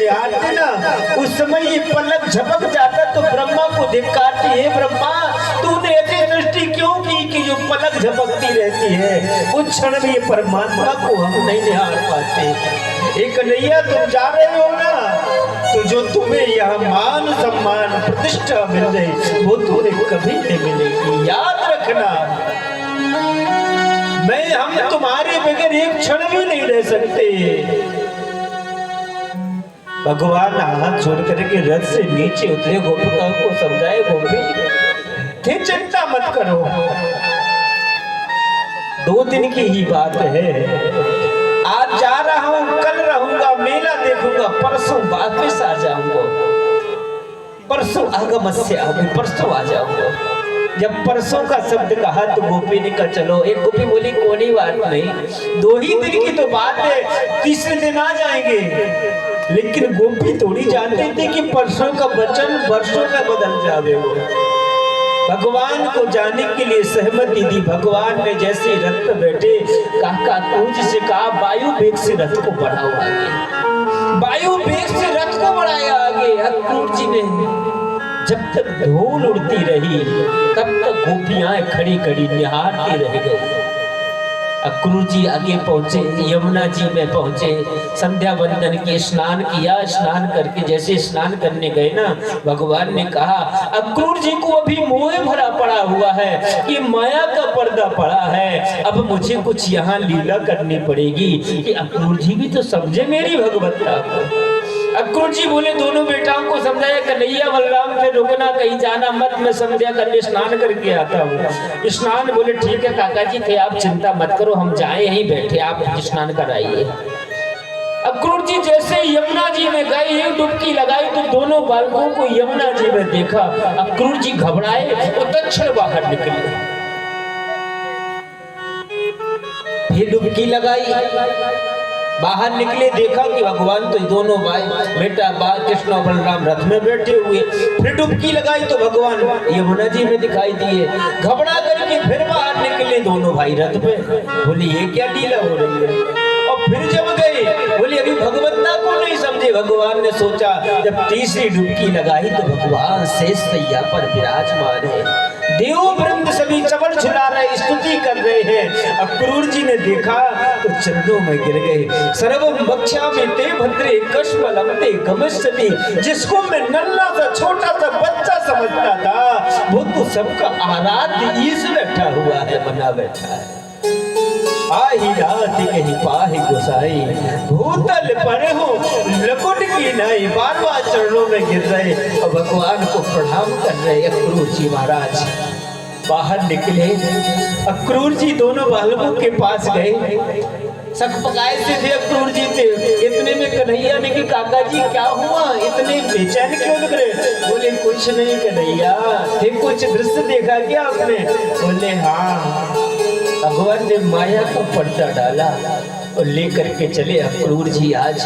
निहारते ना, उस समय ये पलक झपक जाता तो ब्रह्मा को धिक्कारते, हे ब्रह्मा तूने ऐसी सृष्टि क्यों की कि जो पलक झपकती रहती है, उस क्षण में ये परमात्मा को हम नहीं निहार पाते। एक कन्हैया तुम जा रहे हो ना, तो जो तुम्हें यहाँ मान सम्मान प्रतिष्ठा मिल रही वो तुम्हें कभी नहीं मिलेगी, याद रखना। हम तुम्हारे बगैर एक क्षण भी नहीं रह सकते। भगवान हाथ जोड़ करके रथ से नीचे उतरे, गोपिकाओं को समझाए, गोपी चिंता मत करो, 2 दिन की ही बात है, आज जा रहा हूं, कल रहूंगा, मेला देखूंगा, परसों वापस आ जाऊंगा, परसों आगमस्य आगे, परसों आ जाऊंगा। जब परसों का शब्द कहा तो गोपी ने कहा चलो, एक गोपी बोली कोई बात नहीं, 2 ही दिन की तो बात है, तीसरे दिन आ जाएंगे। लेकिन गोपी थोड़ी जानते थे कि परसों का वचन वर्षों में बदल जावे। भगवान को जाने के लिए सहमति दी। भगवान ने जैसे रथ पर बैठे काका कुंज से कहा वायु वेग से रथ को बढ़ाओ आगे, वायु वेग से रथ को बढ़ाया आगे। अक्रूर जी ने जब तक धूल उड़ती रही तब तक गोपियां खड़ी खड़ी निहारती रह गई। अक्रूर जी आगे पहुंचे, यमुना जी में पहुंचे, संध्या वंदन किए, स्नान किया, स्नान करके जैसे स्नान करने गए ना, भगवान ने कहा अक्रूर जी को अभी मोह भरा पड़ा हुआ है, ये माया का पर्दा पड़ा है, अब मुझे कुछ यहाँ लीला करनी पड़ेगी कि अक्रूर जी भी तो समझे मेरी भगवत्ता को। अक्रूर जी बोले दोनों बेटाओं को समझाया, कन्हैया बलराम से रुकना, कहीं जाना मत, मैं संध्या करके स्नान करके आता हूँ। स्नान बोले ठीक है काका जी, थे आप चिंता मत करो, हम जाए यहीं बैठे, आप स्नान कराइए। अक्रूर जी जैसे यमुना जी में गए, एक डुबकी लगाई तो दोनों बालकों को यमुना जी में देखा। अक्रूर जी घबराए और तत्क्षण बाहर निकले, फिर डुबकी लगाई, बाहर निकले, देखा कि भगवान तो दोनों भाई बेटा कृष्ण और बलराम रथ में बैठे हुए। फिर डुबकी लगाई तो भगवान यमुना जी में दिखाई दिए। घबरा करके फिर बाहर निकले, दोनों भाई रथ पे। बोले ये क्या लीला हो रही है, और फिर जब गए बोले अभी भगवत्ता को नहीं समझे। भगवान ने सोचा, जब तीसरी डुबकी लगाई तो भगवान शेष सैया पर विराजमान है, देव वृंद सभी चमन झुला रहे, स्तुति कर रहे हैं। अक्रूर जी ने देखा तो चरणों में गिर गए। सर्वम बक्ष्यामि ते भद्रे कश्मलम ते गमश्यति, जिसको मैं नन्हा सा छोटा सा बच्चा समझता था, वो तो सबका आराध्य ईश बैठा हुआ है, बना बैठा है। आही रात कहीं पाही गोसाई, भूतल पर हो लकुट की नहीं, बार बार चरणों में गिर रहे और भगवान को प्रणाम कर रहे। अक्रूर जी महाराज बाहर निकले, अक्रूर जी दोनों बालकों के पास गए, सक पकाए से थे अक्रूर जी थे। इतने में कन्हैया ने कि काका जी क्या हुआ, इतने बेचैन क्यों लग रहे? बोले कुछ नहीं कन्हैया, फिर कुछ दृश्य देखा क्या आपने? बोले हाँ, भगवान ने माया का पर्दा डाला और लेकर के चले अक्रूर जी। आज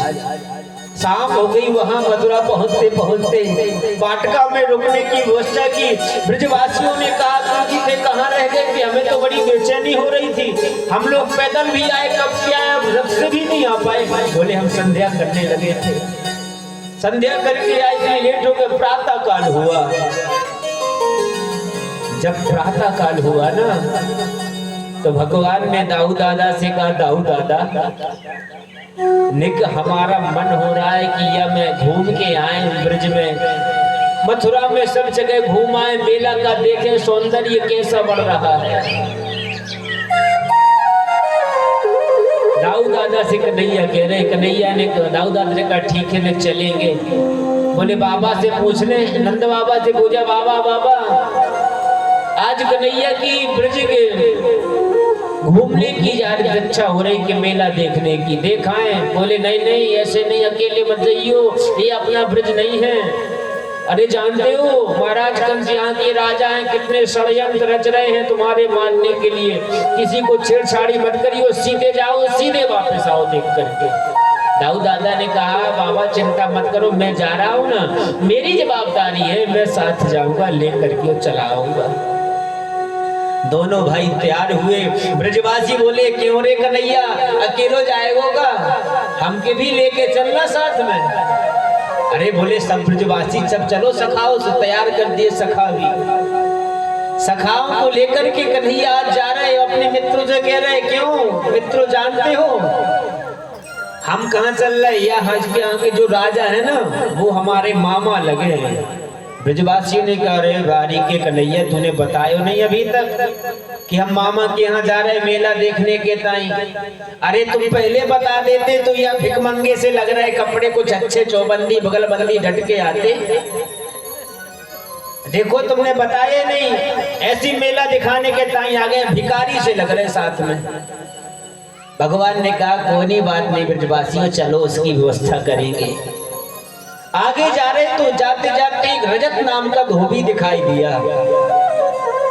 शाम हो गई, वहां मथुरा पहुंचते पहुंचते वाटिका में रुकने की व्यवस्था की। ब्रजवासियों ने कहा जी थे कहाँ रह गए थे, हमें तो बड़ी बेचैनी हो रही थी, हम लोग पैदल भी आए, कब क्या आए, रथ से भी नहीं आ पाए। बोले हम संध्या करने लगे थे, संध्या करके आए थे, लेट हो गए, प्रातः काल हुआ। जब प्रातः काल हुआ ना तो भगवान ने दाऊ दादा से कहा, दाऊ दादा निक हमारा मन हो रहा है कि या मैं घूम के आए ब्रज में, मथुरा में सब जगह घूम आए, मेला का देखें सौंदर्य कैसा बढ़ रहा है। दाऊ दादा से कन्हैया कह रहे, कन्हैया ने दाऊ दादा ने कहा ठीक है न चलेंगे। बोले बाबा से पूछ ले, नंद बाबा से पूछा, बाबा बाबा आज कन्हैया की ब्रज के घूमने की इच्छा हो रही कि मेला देखने की, देखाएं? बोले नहीं नहीं ऐसे नहीं, अकेले मत जाइयो, ये अपना ब्रज नहीं है। अरे जानते हो महाराज कंस यहाँ के राजा हैं, कितने षड्यंत्र रच रहे हैं तुम्हारे मारने के लिए, किसी को छेड़छाड़ी मत करियो, सीधे जाओ सीधे वापस आओ देख करके। दाऊ दादा ने कहा बाबा चिंता मत करो, मैं जा रहा हूँ ना, मेरी जवाबदारी है, मैं साथ जाऊंगा, लेकर के चलाऊंगा। दोनों भाई तैयार हुए। ब्रजवासी बोले क्यों रे कन्हैया, अकेलो जाएगा, हमके भी लेके चलना साथ में। अरे बोले सब ब्रजवासी सब चलो सखाओ से तैयार कर दिए सखा भी। सखाओं को लेकर के कन्हैया आज जा रहे हो अपने मित्रों से कह रहे क्यों मित्रों जानते हो हम कहाँ चल रहे हैं? यहाँ के जो राजा है ना वो हमारे मामा लगे हैं। ब्रजवासियों ने कहा अरे गाड़ी के कन्हैया तूने बताया नहीं अभी तक कि हम मामा के यहाँ जा रहे मेला देखने के ताई। अरे तुम पहले बता देते तो यह भिकमंगे से लग रहे कपड़े कुछ अच्छे चौबंदी बगलबंदी ढट के आते। देखो तुमने बताया नहीं ऐसी मेला दिखाने के ताई आ गए भिखारी से लग रहे साथ में। भगवान ने कहा कोई बात नहीं ब्रजवासियों चलो उसकी व्यवस्था करेंगे। आगे जा रहे तो जाते जाते एक रजत नाम का धोबी दिखाई दिया।